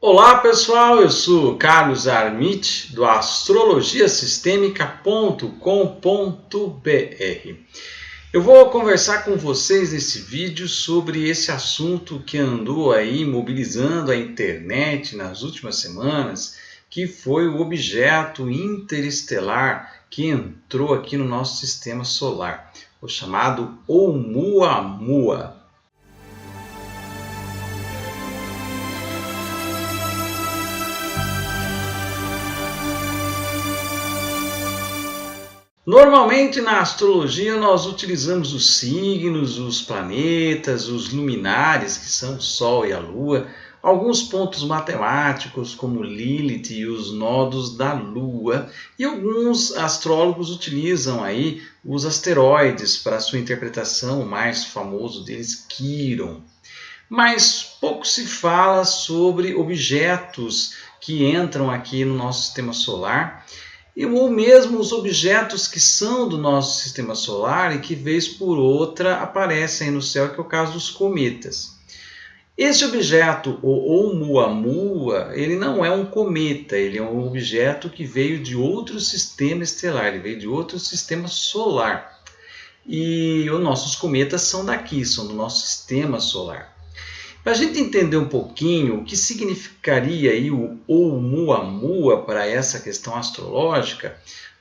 Olá pessoal, eu sou Carlos Armit do astrologiasistemica.com.br. Eu vou conversar com vocês nesse vídeo sobre esse assunto que andou aí mobilizando a internet nas últimas semanas, que foi o objeto interestelar que entrou aqui no nosso sistema solar, o chamado Oumuamua. Normalmente na astrologia nós utilizamos os signos, os planetas, os luminares, que são o Sol e a Lua, alguns pontos matemáticos como Lilith e os nodos da Lua, e alguns astrólogos utilizam aí os asteroides para sua interpretação, o mais famoso deles, Quiron. Mas pouco se fala sobre objetos que entram aqui no nosso sistema solar, ou mesmo os objetos que são do nosso sistema solar e que vez por outra aparecem no céu, que é o caso dos cometas. Esse objeto, o Oumuamua, ele não é um cometa, ele é um objeto que veio de outro sistema estelar, ele veio de outro sistema solar. E os nossos cometas são daqui, são do nosso sistema solar. Para a gente entender um pouquinho o que significaria aí o Oumuamua para essa questão astrológica,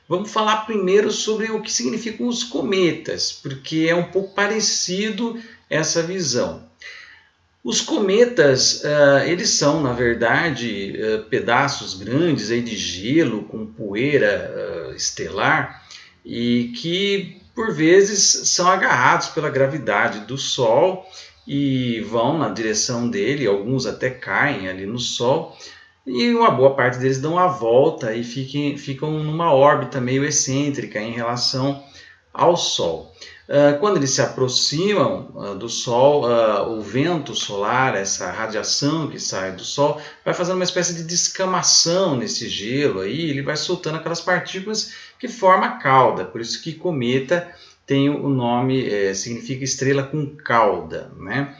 vamos falar primeiro sobre o que significam os cometas, porque é um pouco parecido essa visão. Os cometas, eles são, na verdade, pedaços grandes aí de gelo com poeira estelar e que, por vezes, são agarrados pela gravidade do Sol e vão na direção dele, alguns até caem ali no Sol, e uma boa parte deles dão a volta e ficam numa órbita meio excêntrica em relação ao Sol. Quando eles se aproximam do Sol, o vento solar, essa radiação que sai do Sol, vai fazendo uma espécie de descamação nesse gelo, aí ele vai soltando aquelas partículas que formam a cauda, por isso que cometa tem o nome, significa estrela com cauda, né?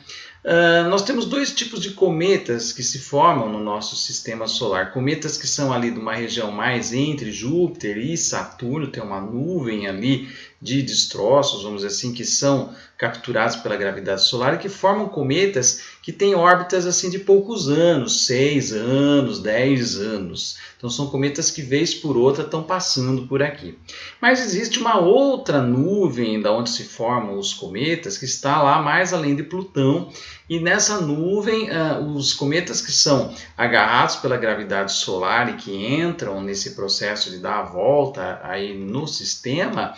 Nós temos dois tipos de cometas que se formam no nosso sistema solar. Cometas que são ali de uma região mais entre Júpiter e Saturno, tem uma nuvem ali de destroços, vamos dizer assim, que são capturados pela gravidade solar e que formam cometas que têm órbitas assim de poucos anos, 6 anos, 10 anos. Então são cometas que vez por outra estão passando por aqui. Mas existe uma outra nuvem da onde se formam os cometas que está lá mais além de Plutão, e nessa nuvem os cometas que são agarrados pela gravidade solar e que entram nesse processo de dar a volta aí no sistema,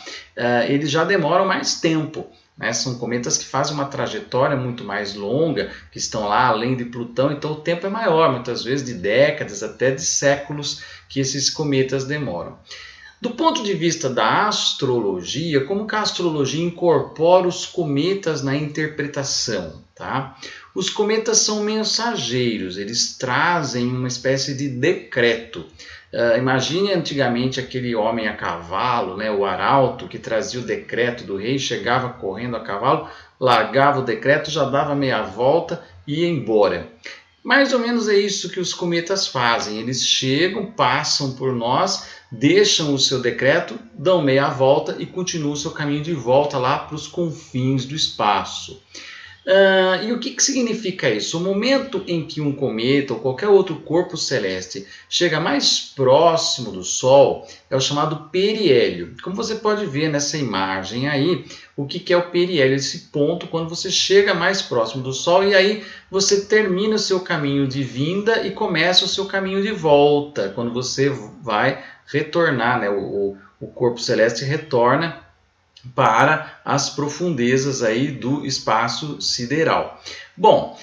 eles já demoram mais tempo. São cometas que fazem uma trajetória muito mais longa, que estão lá além de Plutão, então o tempo é maior, muitas vezes de décadas, até de séculos que esses cometas demoram. Do ponto de vista da astrologia, como que a astrologia incorpora os cometas na interpretação? Tá? Os cometas são mensageiros, eles trazem uma espécie de decreto. Imagine antigamente aquele homem a cavalo, né, o arauto, que trazia o decreto do rei, chegava correndo a cavalo, largava o decreto, já dava meia volta e ia embora. Mais ou menos é isso que os cometas fazem, eles chegam, passam por nós, deixam o seu decreto, dão meia volta e continuam o seu caminho de volta lá para os confins do espaço. E o que significa isso? O momento em que um cometa ou qualquer outro corpo celeste chega mais próximo do Sol é o chamado periélio. Como você pode ver nessa imagem aí, o que é o periélio? Esse ponto quando você chega mais próximo do Sol e aí você termina o seu caminho de vinda e começa o seu caminho de volta, quando você vai retornar, né? O corpo celeste retorna para as profundezas aí do espaço sideral. Bom,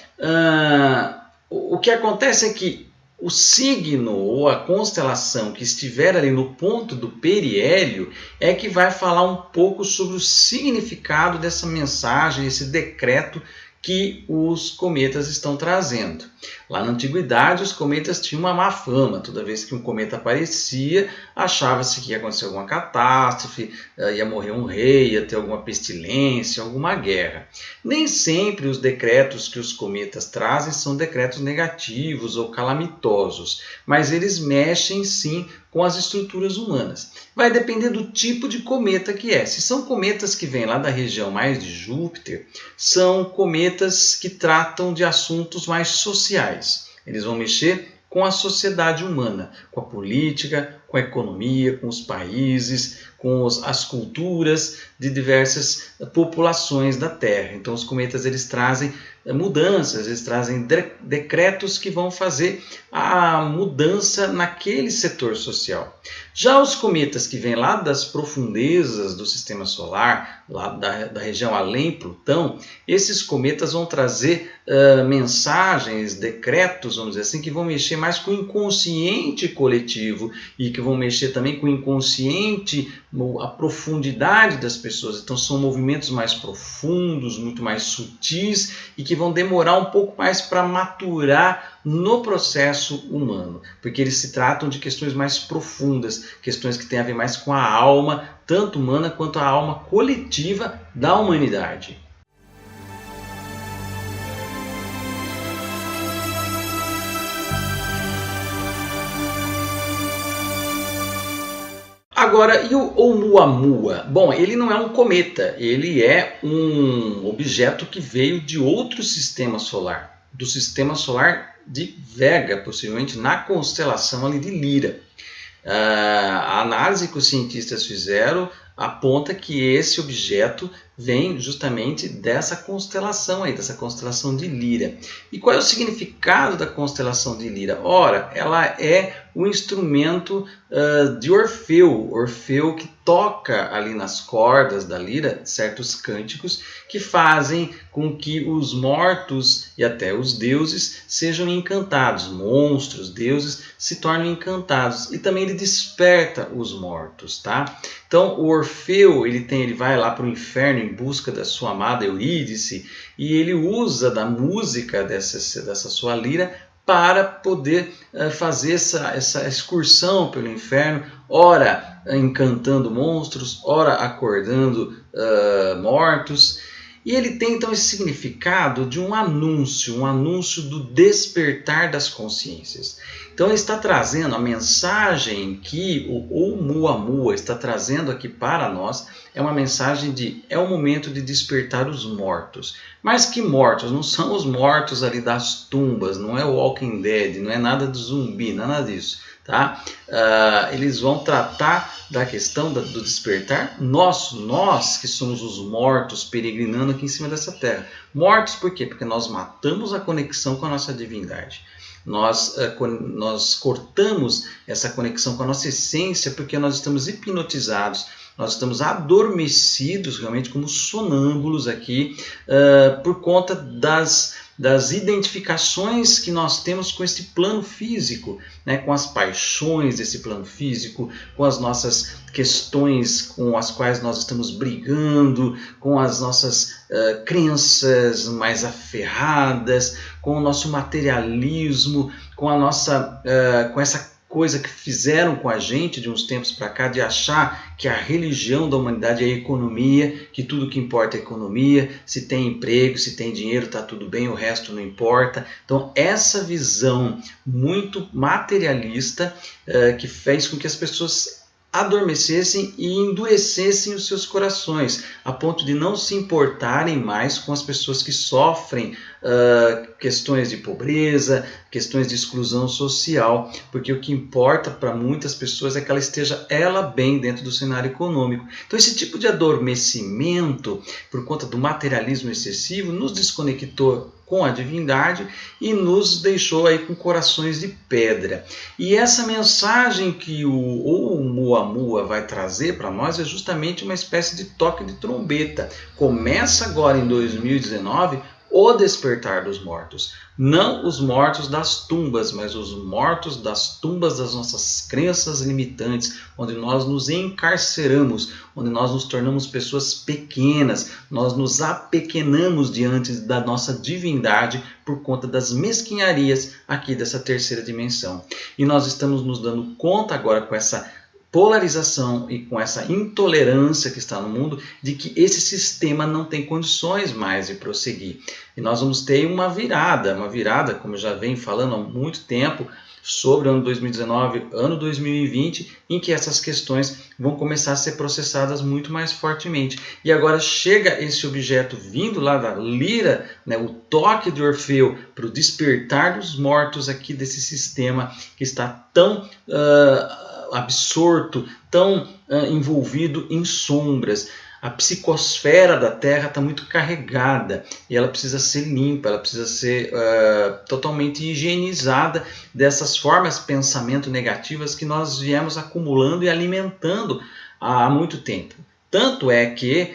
o que acontece é que o signo ou a constelação que estiver ali no ponto do periélio é que vai falar um pouco sobre o significado dessa mensagem, esse decreto que os cometas estão trazendo. Lá na antiguidade, os cometas tinham uma má fama. Toda vez que um cometa aparecia, achava-se que ia acontecer alguma catástrofe, ia morrer um rei, ia ter alguma pestilência, alguma guerra. Nem sempre os decretos que os cometas trazem são decretos negativos ou calamitosos, mas eles mexem sim com as estruturas humanas. Vai depender do tipo de cometa que é. Se são cometas que vêm lá da região mais de Júpiter, são cometas que tratam de assuntos mais sociais. Eles vão mexer com a sociedade humana, com a política, com a economia, com os países, com as culturas de diversas populações da Terra. Então os cometas eles trazem mudanças, eles trazem decretos que vão fazer a mudança naquele setor social. Já os cometas que vêm lá das profundezas do sistema solar, lá da região além Plutão, esses cometas vão trazer mensagens, decretos, vamos dizer assim, que vão mexer mais com o inconsciente coletivo e que vão mexer também com o inconsciente, a profundidade das pessoas. Então são movimentos mais profundos, muito mais sutis e que vão demorar um pouco mais para maturar no processo humano, porque eles se tratam de questões mais profundas, questões que têm a ver mais com a alma, tanto humana quanto a alma coletiva da humanidade. Agora, e o Oumuamua? Bom, ele não é um cometa, ele é um objeto que veio de outro sistema solar, do sistema solar de Vega, possivelmente na constelação ali de Lira. A análise que os cientistas fizeram aponta que esse objeto vem justamente dessa constelação aí, dessa constelação de Lira. E qual é o significado da constelação de Lira? Ora, ela é o instrumento de Orfeu, Orfeu que toca ali nas cordas da lira certos cânticos que fazem com que os mortos e até os deuses sejam encantados, monstros, deuses se tornam encantados e também ele desperta os mortos, tá? Então o Orfeu ele vai lá para o inferno em busca da sua amada Eurídice e ele usa da música dessa sua lira para poder fazer essa excursão pelo inferno, ora encantando monstros, ora acordando mortos. E ele tem então esse significado de um anúncio do despertar das consciências. Então ele está trazendo a mensagem que o Oumuamua está trazendo aqui para nós, é uma mensagem de é o momento de despertar os mortos. Mas que mortos? Não são os mortos ali das tumbas, não é o Walking Dead, não é nada de zumbi, nada disso. Tá? Eles vão tratar da questão do despertar nós que somos os mortos peregrinando aqui em cima dessa terra. Mortos por quê? Porque nós matamos a conexão com a nossa divindade. Nós cortamos essa conexão com a nossa essência porque nós estamos hipnotizados, nós estamos adormecidos realmente como sonâmbulos aqui por conta das identificações que nós temos com este plano físico, né? Com as paixões desse plano físico, com as nossas questões com as quais nós estamos brigando, com as nossas crenças mais aferradas, com o nosso materialismo, com essa coisa que fizeram com a gente de uns tempos para cá, de achar que a religião da humanidade é a economia, que tudo que importa é a economia, se tem emprego, se tem dinheiro, está tudo bem, o resto não importa. Então essa visão muito materialista que fez com que as pessoas adormecessem e endurecessem os seus corações, a ponto de não se importarem mais com as pessoas que sofrem questões de pobreza, questões de exclusão social, porque o que importa para muitas pessoas é que ela esteja bem dentro do cenário econômico. Então esse tipo de adormecimento, por conta do materialismo excessivo, nos desconectou com a divindade e nos deixou aí com corações de pedra. E essa mensagem que o Oumuamua vai trazer para nós é justamente uma espécie de toque de trombeta. Começa agora em 2019 o despertar dos mortos. Não os mortos das tumbas, mas os mortos das tumbas das nossas crenças limitantes, onde nós nos encarceramos, onde nós nos tornamos pessoas pequenas, nós nos apequenamos diante da nossa divindade por conta das mesquinharias aqui dessa terceira dimensão. E nós estamos nos dando conta agora com essa polarização e com essa intolerância que está no mundo, de que esse sistema não tem condições mais de prosseguir. E nós vamos ter uma virada, como eu já venho falando há muito tempo, sobre o ano 2019, ano 2020, em que essas questões vão começar a ser processadas muito mais fortemente. E agora chega esse objeto vindo lá da lira, né, o toque de Orfeu, para o despertar dos mortos aqui desse sistema que está tão absorto, tão envolvido em sombras. A psicosfera da Terra está muito carregada e ela precisa ser limpa, ela precisa ser totalmente higienizada dessas formas de pensamento negativas que nós viemos acumulando e alimentando há muito tempo. Tanto é que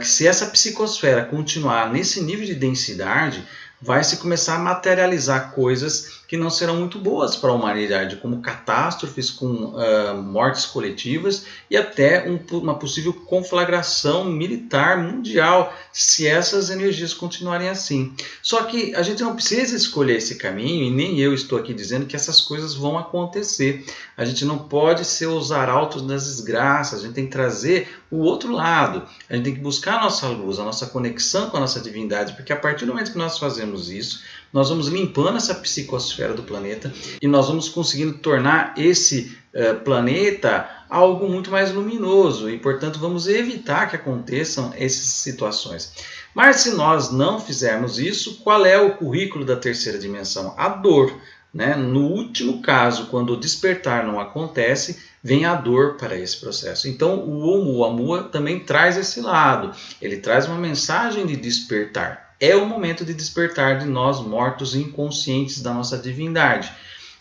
se essa psicosfera continuar nesse nível de densidade, vai se começar a materializar coisas que não serão muito boas para a humanidade, como catástrofes com mortes coletivas e até uma possível conflagração militar mundial, se essas energias continuarem assim. Só que a gente não precisa escolher esse caminho, e nem eu estou aqui dizendo que essas coisas vão acontecer. A gente não pode ser os arautos das desgraças, a gente tem que trazer o outro lado, a gente tem que buscar a nossa luz, a nossa conexão com a nossa divindade, porque a partir do momento que nós fazemos isso, nós vamos limpando essa psicosfera do planeta e nós vamos conseguindo tornar esse planeta algo muito mais luminoso e, portanto, vamos evitar que aconteçam essas situações. Mas se nós não fizermos isso, qual é o currículo da terceira dimensão? A dor. Né? No último caso, quando o despertar não acontece, vem a dor para esse processo. Então, o Oumuamua também traz esse lado. Ele traz uma mensagem de despertar. É o momento de despertar de nós mortos inconscientes da nossa divindade.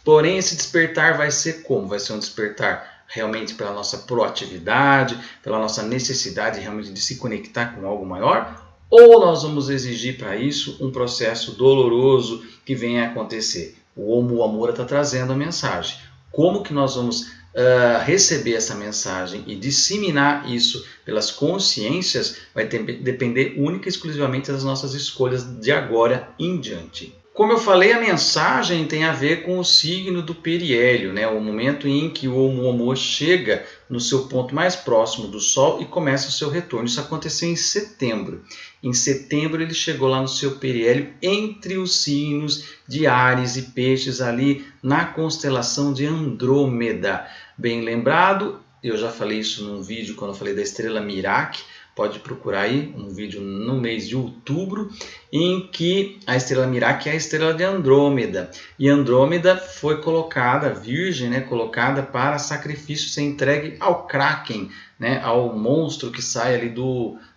Porém, esse despertar vai ser como? Vai ser um despertar realmente pela nossa proatividade, pela nossa necessidade realmente de se conectar com algo maior? Ou nós vamos exigir para isso um processo doloroso que venha a acontecer? O Oumuamua está trazendo a mensagem. Como que nós vamos receber essa mensagem e disseminar isso pelas consciências vai depender única e exclusivamente das nossas escolhas de agora em diante. Como eu falei, a mensagem tem a ver com o signo do periélio, né? O momento em que o Oumuamua chega no seu ponto mais próximo do Sol e começa o seu retorno. Isso aconteceu em setembro. Em setembro ele chegou lá no seu periélio entre os signos de Áries e Peixes, ali na constelação de Andrômeda. Bem lembrado, eu já falei isso num vídeo quando eu falei da estrela Merak. Pode procurar aí um vídeo no mês de outubro, em que a estrela Merak é a estrela de Andrômeda. E Andrômeda foi colocada, virgem, né, colocada para sacrifício, ser entregue ao Kraken, né, ao monstro que sai ali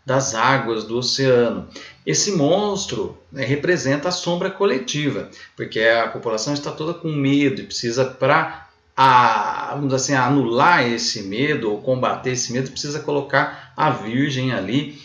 das águas do oceano. Esse monstro, né, representa a sombra coletiva, porque a população está toda com medo e precisa, para vamos assim, anular esse medo ou combater esse medo, precisa colocar a virgem ali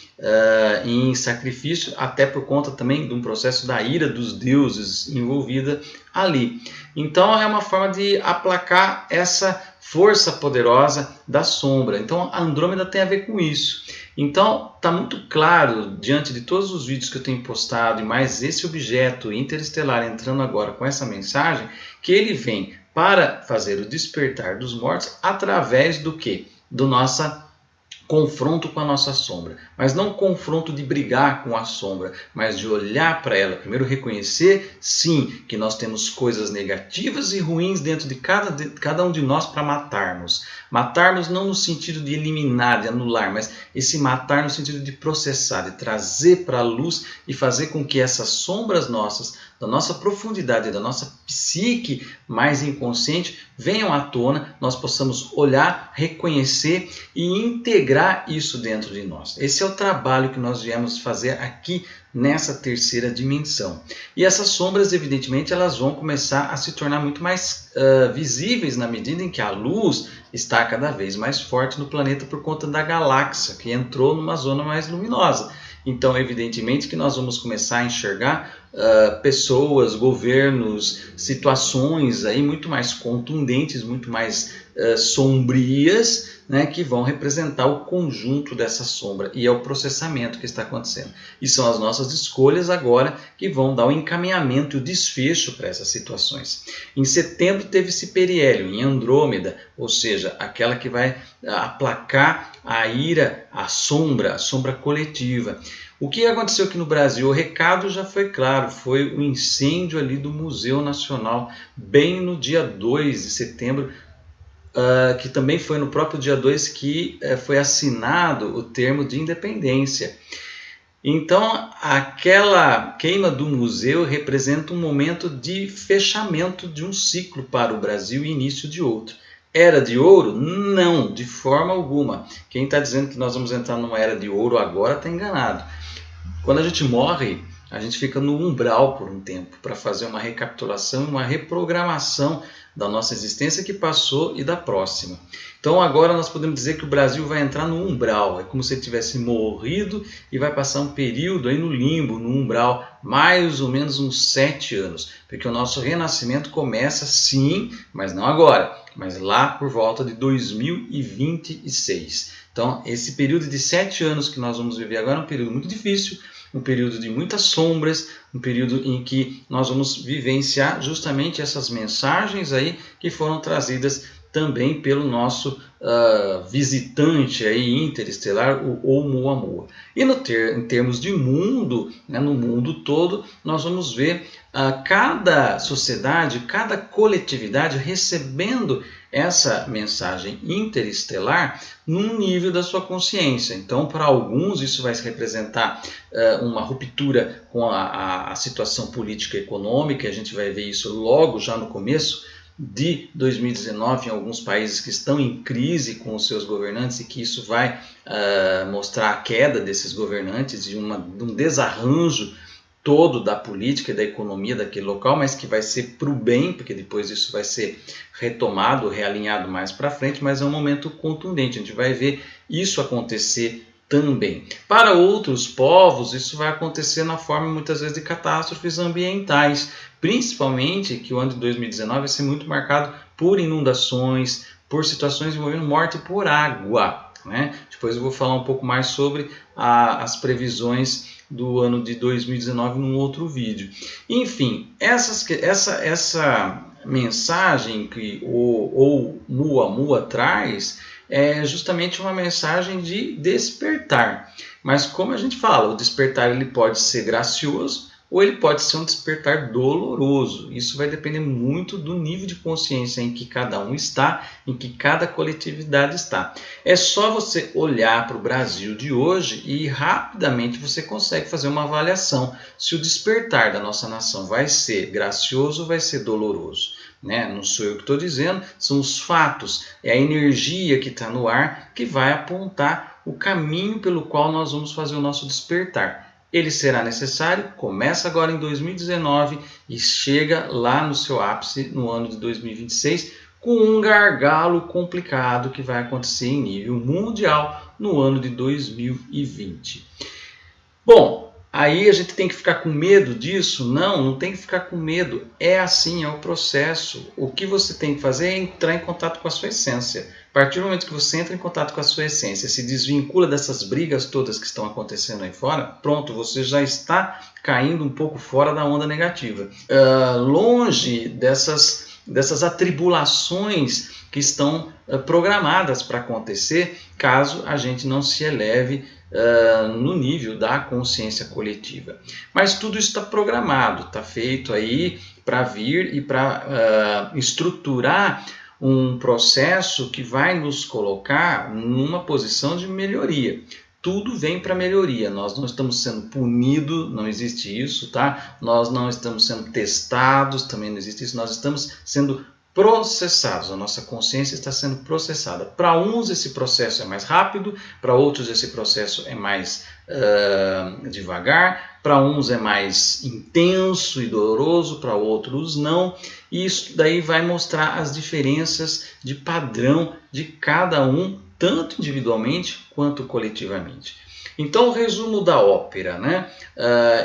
em sacrifício, até por conta também de um processo da ira dos deuses envolvida ali. Então é uma forma de aplacar essa força poderosa da sombra. Então a Andrômeda tem a ver com isso. Então está muito claro, diante de todos os vídeos que eu tenho postado, e mais esse objeto interestelar entrando agora com essa mensagem, que ele vem para fazer o despertar dos mortos através do quê? Do nosso confronto com a nossa sombra. Mas não confronto de brigar com a sombra, mas de olhar para ela. Primeiro reconhecer, sim, que nós temos coisas negativas e ruins dentro de cada um de nós para matarmos. Matarmos não no sentido de eliminar, de anular, mas esse matar no sentido de processar, de trazer para a luz e fazer com que essas sombras nossas, da nossa profundidade, da nossa psique mais inconsciente, venham à tona, nós possamos olhar, reconhecer e integrar isso dentro de nós. Esse é o trabalho que nós viemos fazer aqui nessa terceira dimensão. E essas sombras, evidentemente, elas vão começar a se tornar muito mais visíveis na medida em que a luz está cada vez mais forte no planeta por conta da galáxia, que entrou numa zona mais luminosa. Então, evidentemente que nós vamos começar a enxergar pessoas, governos, situações aí muito mais contundentes, muito mais sombrias, né, que vão representar o conjunto dessa sombra, e é o processamento que está acontecendo. E são as nossas escolhas agora que vão dar o encaminhamento e o desfecho para essas situações. Em setembro teve esse periélio em Andrômeda, ou seja, aquela que vai aplacar a ira, a sombra coletiva. O que aconteceu aqui no Brasil? O recado já foi claro, foi o incêndio ali do Museu Nacional, bem no dia 2 de setembro, que também foi no próprio dia 2 que foi assinado o termo de independência. Então, aquela queima do museu representa um momento de fechamento de um ciclo para o Brasil e início de outro. Era de ouro? Não, de forma alguma. Quem está dizendo que nós vamos entrar numa era de ouro agora está enganado. Quando a gente morre, a gente fica no umbral por um tempo para fazer uma recapitulação e uma reprogramação da nossa existência que passou e da próxima. Então agora nós podemos dizer que o Brasil vai entrar no umbral, é como se ele tivesse morrido e vai passar um período aí no limbo, no umbral, mais ou menos uns 7 anos, porque o nosso renascimento começa sim, mas não agora, mas lá por volta de 2026. Então esse período de 7 anos que nós vamos viver agora é um período muito difícil, um período de muitas sombras, um período em que nós vamos vivenciar justamente essas mensagens aí que foram trazidas também pelo nosso visitante aí interestelar, o Oumuamua. E em termos de mundo, né, no mundo todo, nós vamos ver cada sociedade, cada coletividade recebendo essa mensagem interestelar num nível da sua consciência. Então, para alguns, isso vai representar uma ruptura com a situação política e econômica. A gente vai ver isso logo já no começo de 2019 em alguns países que estão em crise com os seus governantes, e que isso vai mostrar a queda desses governantes, de um desarranjo todo da política e da economia daquele local, mas que vai ser para o bem, porque depois isso vai ser retomado, realinhado mais para frente, mas é um momento contundente, a gente vai ver isso acontecer também. Para outros povos, isso vai acontecer na forma muitas vezes de catástrofes ambientais, principalmente que o ano de 2019 vai ser muito marcado por inundações, por situações envolvendo morte por água, né? Depois eu vou falar um pouco mais sobre as previsões do ano de 2019 num outro vídeo. Enfim, essa mensagem que o Oumuamua traz é justamente uma mensagem de despertar. Mas como a gente fala, o despertar ele pode ser gracioso ou ele pode ser um despertar doloroso. Isso vai depender muito do nível de consciência em que cada um está, em que cada coletividade está. É só você olhar para o Brasil de hoje e rapidamente você consegue fazer uma avaliação se o despertar da nossa nação vai ser gracioso ou vai ser doloroso. Né? Não sou eu que estou dizendo, são os fatos, é a energia que está no ar que vai apontar o caminho pelo qual nós vamos fazer o nosso despertar. Ele será necessário, começa agora em 2019 e chega lá no seu ápice no ano de 2026, com um gargalo complicado que vai acontecer em nível mundial no ano de 2020. Bom, aí a gente tem que ficar com medo disso? Não, não tem que ficar com medo. É assim, é o processo. O que você tem que fazer é entrar em contato com a sua essência. A partir do momento que você entra em contato com a sua essência, se desvincula dessas brigas todas que estão acontecendo aí fora, pronto, você já está caindo um pouco fora da onda negativa. Longe dessas atribulações que estão programadas para acontecer, caso a gente não se eleve no nível da consciência coletiva. Mas tudo isso está programado, está feito aí para vir e para estruturar um processo que vai nos colocar numa posição de melhoria. Tudo vem para melhoria, nós não estamos sendo punidos, não existe isso, tá? Nós não estamos sendo testados, também não existe isso, nós estamos sendo processados, a nossa consciência está sendo processada. Para uns esse processo é mais rápido, para outros esse processo é mais devagar, para uns é mais intenso e doloroso, para outros não. E isso daí vai mostrar as diferenças de padrão de cada um, tanto individualmente quanto coletivamente. Então, o resumo da ópera, né?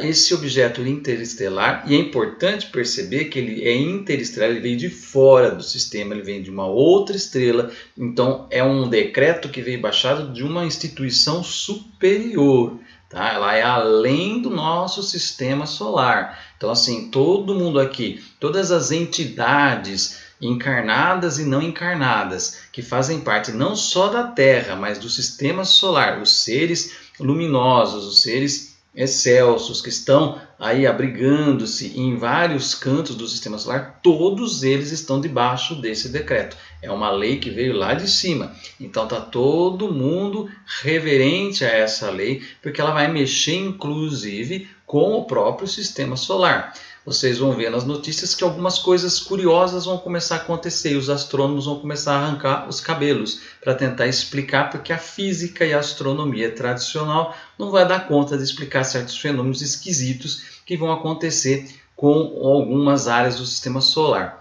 Esse objeto interestelar, e é importante perceber que ele é interestelar, ele veio de fora do sistema, ele vem de uma outra estrela, então é um decreto que veio baixado de uma instituição superior. Tá? Ela é além do nosso sistema solar. Então, assim, todo mundo aqui, todas as entidades encarnadas e não encarnadas, que fazem parte não só da Terra, mas do sistema solar, os seres luminosos, os seres excelsos que estão aí abrigando-se em vários cantos do sistema solar, todos eles estão debaixo desse decreto. É uma lei que veio lá de cima. Então está todo mundo reverente a essa lei, porque ela vai mexer inclusive com o próprio sistema solar. Vocês vão ver nas notícias que algumas coisas curiosas vão começar a acontecer e os astrônomos vão começar a arrancar os cabelos para tentar explicar, porque a física e a astronomia tradicional não vai dar conta de explicar certos fenômenos esquisitos que vão acontecer com algumas áreas do sistema solar.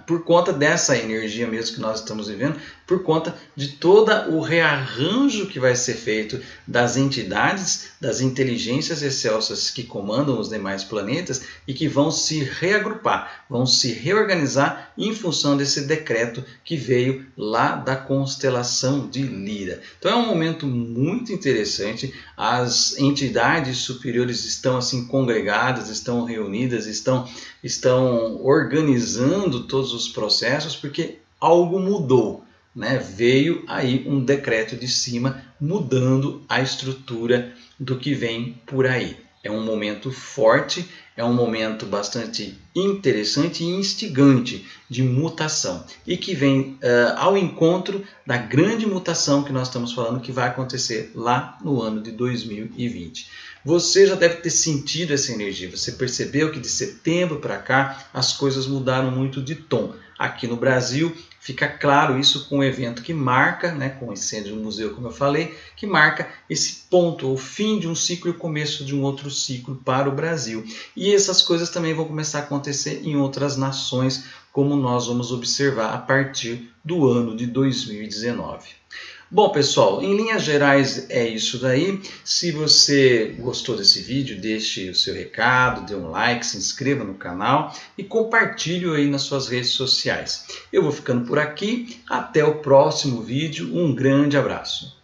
Por conta dessa energia mesmo que nós estamos vivendo, por conta de todo o rearranjo que vai ser feito das entidades, das inteligências excelsas que comandam os demais planetas e que vão se reagrupar, vão se reorganizar em função desse decreto que veio lá da constelação de Lira. Então é um momento muito interessante, as entidades superiores estão assim congregadas, estão reunidas, estão organizando todos os processos, porque algo mudou, né? Veio aí um decreto de cima mudando a estrutura do que vem por aí. É um momento forte, é um momento bastante interessante e instigante de mutação e que vem ao encontro da grande mutação que nós estamos falando que vai acontecer lá no ano de 2020. Você já deve ter sentido essa energia, você percebeu que de setembro para cá as coisas mudaram muito de tom. Aqui no Brasil fica claro isso com um evento que marca, né, com o incêndio no museu, como eu falei, que marca esse ponto, o fim de um ciclo e o começo de um outro ciclo para o Brasil. E essas coisas também vão começar a acontecer em outras nações, como nós vamos observar a partir do ano de 2019. Bom, pessoal, em linhas gerais é isso daí. Se você gostou desse vídeo, deixe o seu recado, dê um like, se inscreva no canal e compartilhe aí nas suas redes sociais. Eu vou ficando por aqui, até o próximo vídeo, um grande abraço.